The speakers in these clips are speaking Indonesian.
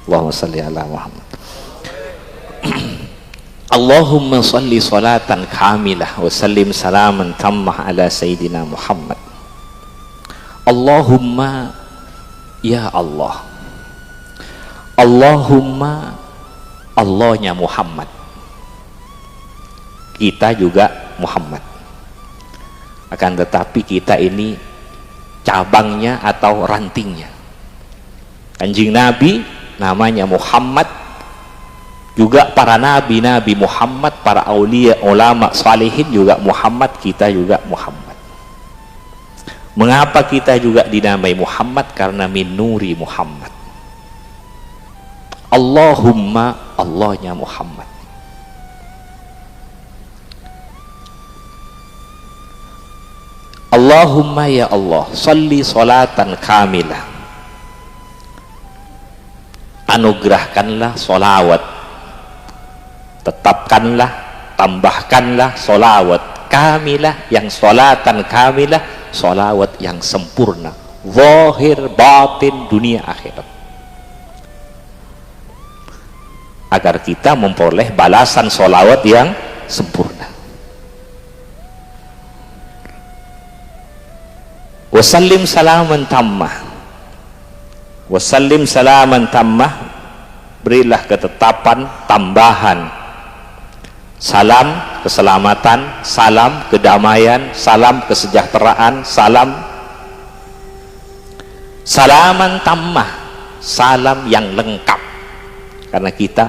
Allahumma salli ala Muhammad. Allahumma salli salatan kamilah wa sallim salaman tammah ala Sayyidina Muhammad. Allahumma ya Allah, Allahumma, Allahnya Muhammad, kita juga Muhammad, akan tetapi kita ini cabangnya atau rantingnya. Kanjeng Nabi namanya Muhammad, juga para nabi Muhammad, para aulia ulama salihin juga Muhammad, kita juga Muhammad. Mengapa kita juga dinamai Muhammad? Karena min nuri Muhammad. Allahumma, Allahnya Muhammad. Allahumma ya Allah, salli salatan kamilah, anugerahkanlah solawat, tetapkanlah, tambahkanlah solawat kamilah, yang solatan kamilah, solawat yang sempurna, zahir batin dunia akhirat, agar kita memperoleh balasan solawat yang sempurna. Wasallim salaman tammah, wasallim salaman tammah, berilah ketetapan tambahan salam keselamatan, salam kedamaian, salam kesejahteraan, salam salaman tammah, salam yang lengkap, karena kita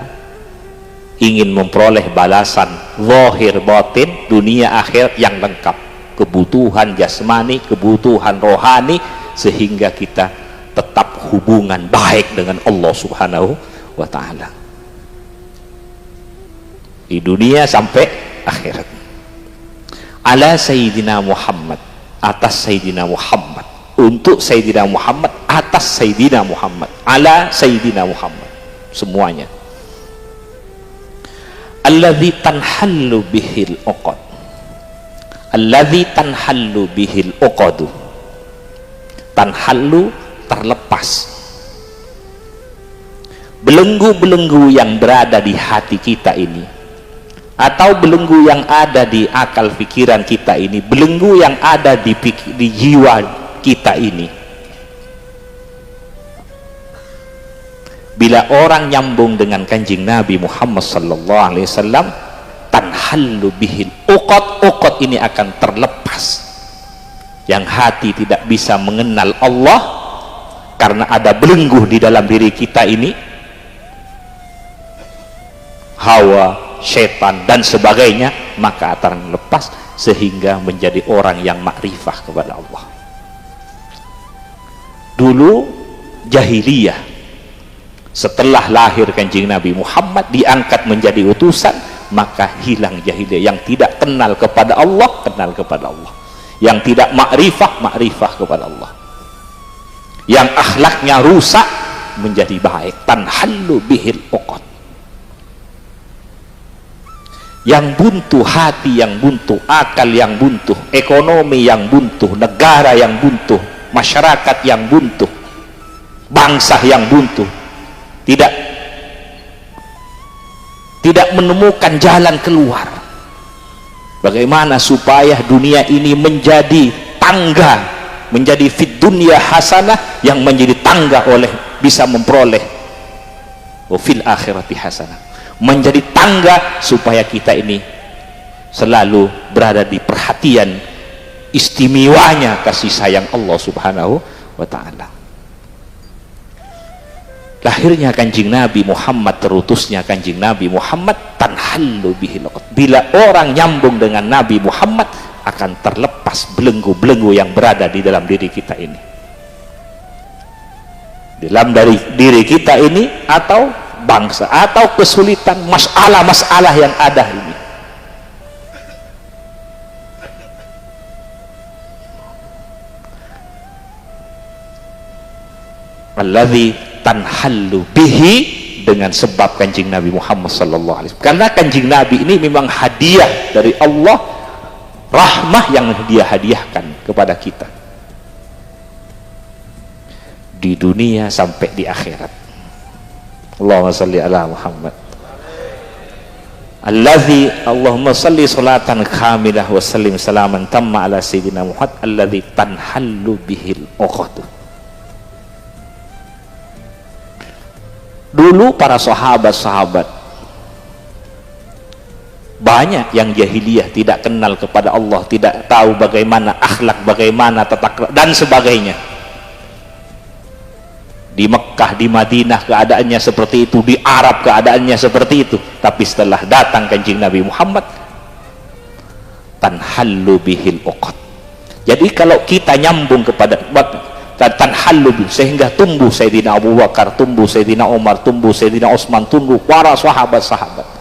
ingin memperoleh balasan zahir batin dunia akhirat yang lengkap, kebutuhan jasmani, kebutuhan rohani, sehingga kita tetap hubungan baik dengan Allah Subhanahu wa ta'ala di dunia sampai akhirat. Ala Sayyidina Muhammad, atas Sayyidina Muhammad, untuk Sayyidina Muhammad, atas Sayyidina Muhammad, ala Sayyidina Muhammad, semuanya. Alladzi tanhallu bihil uqad, alladzi tanhallu bihil uqadu, tanhallu terlepas, belenggu-belenggu yang berada di hati kita ini, atau belenggu yang ada di akal pikiran kita ini, belenggu yang ada di jiwa kita ini. Bila orang nyambung dengan Kanjeng Nabi Muhammad sallallahu alaihi wasallam, tanhallu bihil uqad, uqad ini akan terlepas. Yang hati tidak bisa mengenal Allah karena ada belenggu di dalam diri kita ini, hawa, setan dan sebagainya, maka akan lepas sehingga menjadi orang yang makrifah kepada Allah. Dulu jahiliyah, setelah lahir Kanjeng Nabi Muhammad diangkat menjadi utusan, maka hilang jahiliyah. Yang tidak kenal kepada Allah, kenal kepada Allah. Yang tidak makrifah, makrifah kepada Allah. Yang akhlaknya rusak menjadi baik. Tanhallu bihil uqad. Yang buntu hati, yang buntu akal, yang buntu ekonomi, yang buntu negara, yang buntu masyarakat, yang buntu bangsa, yang buntu tidak menemukan jalan keluar. Bagaimana supaya dunia ini menjadi tangga, menjadi fid dunya hasanah, yang menjadi tangga oleh bisa memperoleh wa fil akhirati hasanah, menjadi tangga supaya kita ini selalu berada di perhatian istimewanya kasih sayang Allah Subhanahu wa ta'ala. Lahirnya Kanjeng Nabi Muhammad, terutusnya Kanjeng Nabi Muhammad, tanhallu bihil uqad. Bila orang nyambung dengan Nabi Muhammad, akan terlepas belenggu-belenggu yang berada di dalam diri kita ini, dalam dari diri kita ini, atau bangsa, atau kesulitan, masalah-masalah yang ada ini. Alladzi tanhallu bihi, dengan sebab Kanjeng Nabi Muhammad sallallahu alaihi wasallam. Karena Kanjeng Nabi ini memang hadiah dari Allah, rahmah yang dia hadiahkan kepada kita di dunia sampai di akhirat. Allahumma salli ala Muhammad. Alladzi Allahumma salli salatan kamilah wa sallim salaman tamma ala sayyidina Muhammad alladzi tanhallu bihil uqad. Dulu para sahabat-sahabat banyak yang jahiliyah, tidak kenal kepada Allah, tidak tahu bagaimana akhlak, bagaimana tata krama dan sebagainya. Di Mekkah, di Madinah keadaannya seperti itu, di Arab keadaannya seperti itu. Tapi setelah datang Kanjeng Nabi Muhammad, tanhallu bihil uqad. Jadi kalau kita nyambung kepada tanhallu, sehingga tumbuh Sayyidina Abu Bakar, tumbuh Sayyidina Umar, tumbuh Sayyidina Utsman, tumbuh para sahabat-sahabat.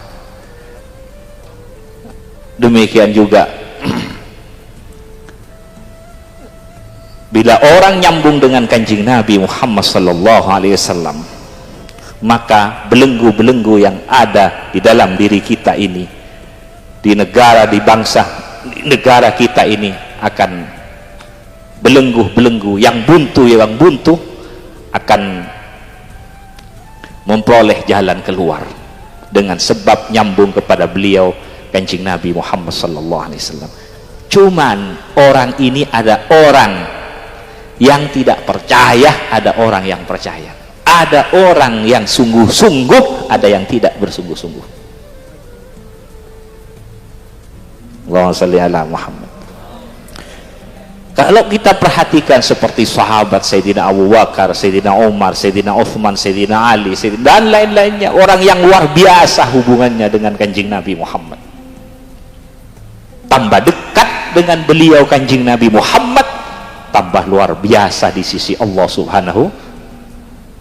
Demikian juga bila orang nyambung dengan Kanjeng Nabi Muhammad sallallahu alaihi wasallam, maka belenggu-belenggu yang ada di dalam diri kita ini, di negara, di bangsa, di negara kita ini akan belenggu-belenggu yang buntu akan memperoleh jalan keluar dengan sebab nyambung kepada beliau Kanjeng Nabi Muhammad sallallahu alaihi wasallam. Cuman orang ini ada orang yang tidak percaya, ada orang yang percaya, ada orang yang sungguh-sungguh, ada yang tidak bersungguh-sungguh. Allahumma shalli ala Muhammad. Kalau kita perhatikan seperti sahabat Sayyidina Abu Bakar, Sayyidina Umar, Sayyidina Utsman, Sayyidina Ali, dan lain-lainnya, orang yang luar biasa hubungannya dengan Kanjeng Nabi Muhammad. Tambah dekat dengan beliau Kanjeng Nabi Muhammad, tambah luar biasa di sisi Allah Subhanahu,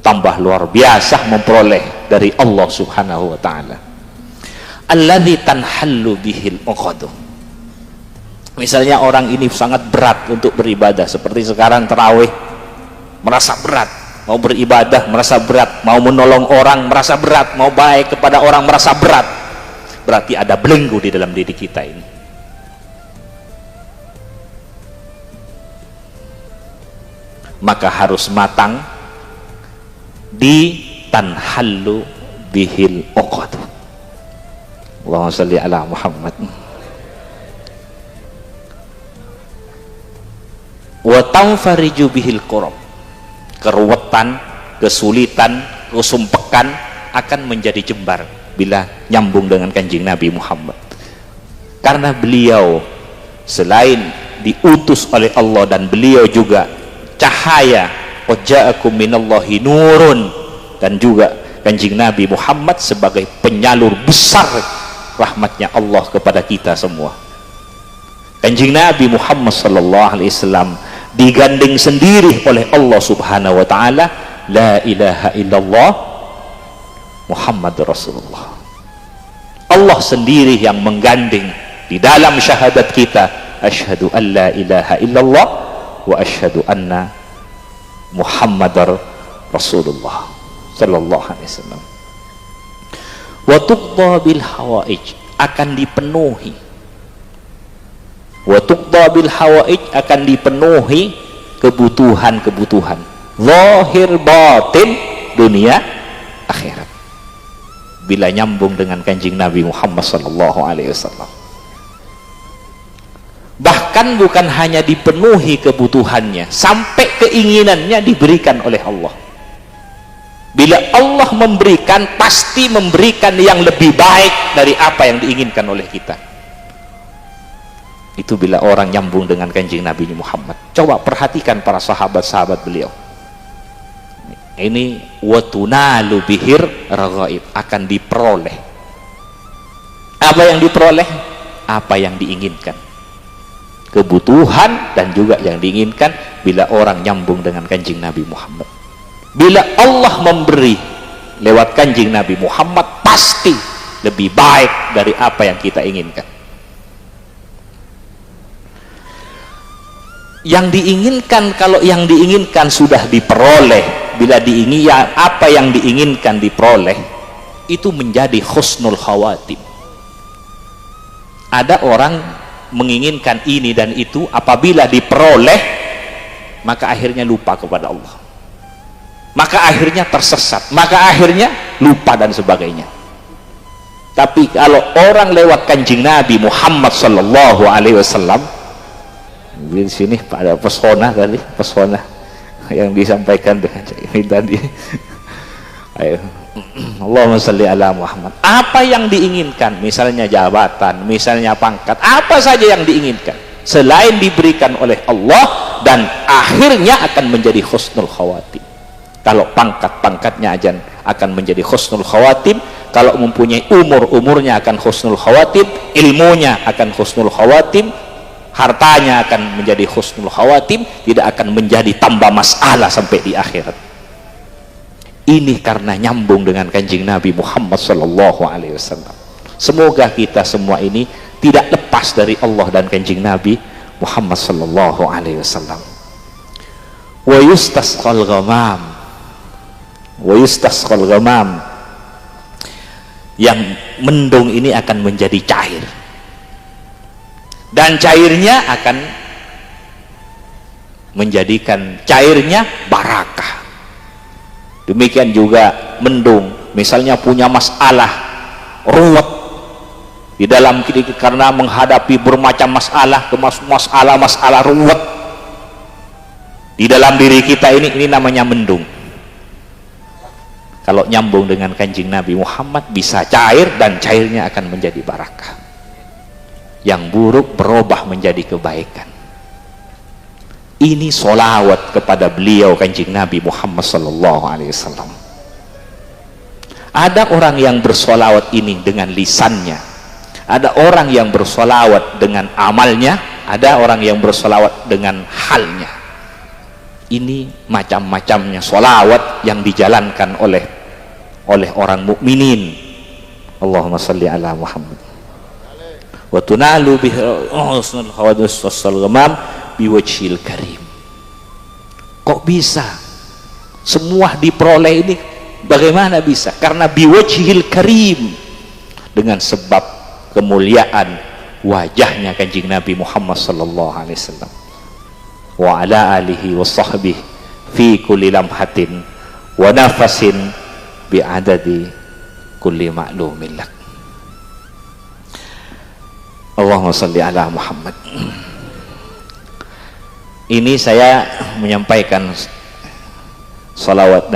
tambah luar biasa memperoleh dari Allah Subhanahu wa ta'ala. Alladzi tanhallu bihil uqad. Misalnya orang ini sangat berat untuk beribadah, seperti sekarang tarawih, merasa berat, mau beribadah merasa berat, mau menolong orang merasa berat, mau baik kepada orang merasa berat. Berarti ada belenggu di dalam diri kita ini. Maka harus matang di tanhallu bihil uqad. Allahumma shalli ala Muhammad. Wa tanfariju bihil kurab. Keruwetan, kesulitan, kesumpekan akan menjadi jembar bila nyambung dengan Kanjeng Nabi Muhammad. Karena beliau selain diutus oleh Allah, dan beliau juga cahaya, waja'akum minallahi nurun, dan juga Kanjeng Nabi Muhammad sebagai penyalur besar rahmatnya Allah kepada kita semua. Kanjeng Nabi Muhammad sallallahu alaihi wasallam digandeng sendiri oleh Allah Subhanahu wa ta'ala, la ilaha illallah Muhammad Rasulullah. Allah sendiri yang menggandeng di dalam syahadat kita, asyhadu an la ilaha illallah wa asyhadu anna Muhammadar Rasulullah sallallahu alaihi wasallam. Wa tuqda bil hawaij, akan dipenuhi. Wa tuqda bil hawaij, akan dipenuhi kebutuhan-kebutuhan zahir batin, dunia akhirat, bila nyambung dengan Kanjeng Nabi Muhammad sallallahu alaihi wasallam. Bahkan bukan hanya dipenuhi kebutuhannya, sampai keinginannya diberikan oleh Allah. Bila Allah memberikan, pasti memberikan yang lebih baik dari apa yang diinginkan oleh kita. Itu bila orang nyambung dengan Kanjeng Nabi Muhammad. Coba perhatikan para sahabat-sahabat beliau. Ini watunalu bihir raghaib, akan diperoleh. Apa yang diperoleh? Apa yang diinginkan. Kebutuhan dan juga yang diinginkan bila orang nyambung dengan Kanjeng Nabi Muhammad. Bila Allah memberi lewat Kanjeng Nabi Muhammad, pasti lebih baik dari apa yang kita inginkan. Yang diinginkan, kalau yang diinginkan sudah diperoleh, bila diinginkan apa yang diinginkan diperoleh, itu menjadi husnul khawatim. Ada orang menginginkan ini dan itu, apabila diperoleh maka akhirnya lupa kepada Allah, maka akhirnya tersesat, maka akhirnya lupa dan sebagainya. Tapi kalau orang lewat kanjeng Nabi Muhammad sallallahu alaihi wasallam, di sini pada pesona tadi, pesona yang disampaikan dengan ini tadi. Ayo. Allahumma sholli ala Muhammad. Apa yang diinginkan, misalnya jabatan, misalnya pangkat, apa saja yang diinginkan selain diberikan oleh Allah, dan akhirnya akan menjadi husnul khawatim. Kalau pangkat-pangkatnya aja akan menjadi husnul khawatim, kalau mempunyai umurnya akan husnul khawatim, ilmunya akan husnul khawatim, hartanya akan menjadi husnul khawatim, tidak akan menjadi tambah masalah sampai di akhirat. Ini karena nyambung dengan kanjeng Nabi Muhammad sallallahu alaihi wasallam. Semoga kita semua ini tidak lepas dari Allah dan kanjeng Nabi Muhammad sallallahu alaihi wasallam. Wa yustasqal ghamam, wa yustasqal ghamam, yang mendung ini akan menjadi cair, dan cairnya akan menjadikan cairnya barakah. Demikian juga mendung, misalnya punya masalah ruwet di dalam karena menghadapi bermacam masalah, masalah ruwet di dalam diri kita ini namanya mendung. Kalau nyambung dengan kanjeng Nabi Muhammad bisa cair, dan cairnya akan menjadi barakah. Yang buruk berubah menjadi kebaikan. Ini solawat kepada beliau kanjeng Nabi Muhammad sallallahu alaihi wasallam. Ada orang yang bersolawat ini dengan lisannya, ada orang yang bersolawat dengan amalnya, ada orang yang bersolawat dengan halnya. Ini macam-macamnya solawat yang dijalankan oleh orang mukminin. Allahumma sholli ala Muhammad. Wa tunalu bihi husnul khawadis wassal ghamam biwajhil karim. Kok bisa semua diperoleh ini? Bagaimana bisa? Karena biwajhil karim, dengan sebab kemuliaan wajahnya kanjeng Nabi Muhammad sallallahu alaihi wasallam, wa ala alihi wa sahbihi fi kulli lamhatin wa nafasin bi adadi kulli ma'lumin lak. Allahumma sholli ala Muhammad. Ini saya menyampaikan solawat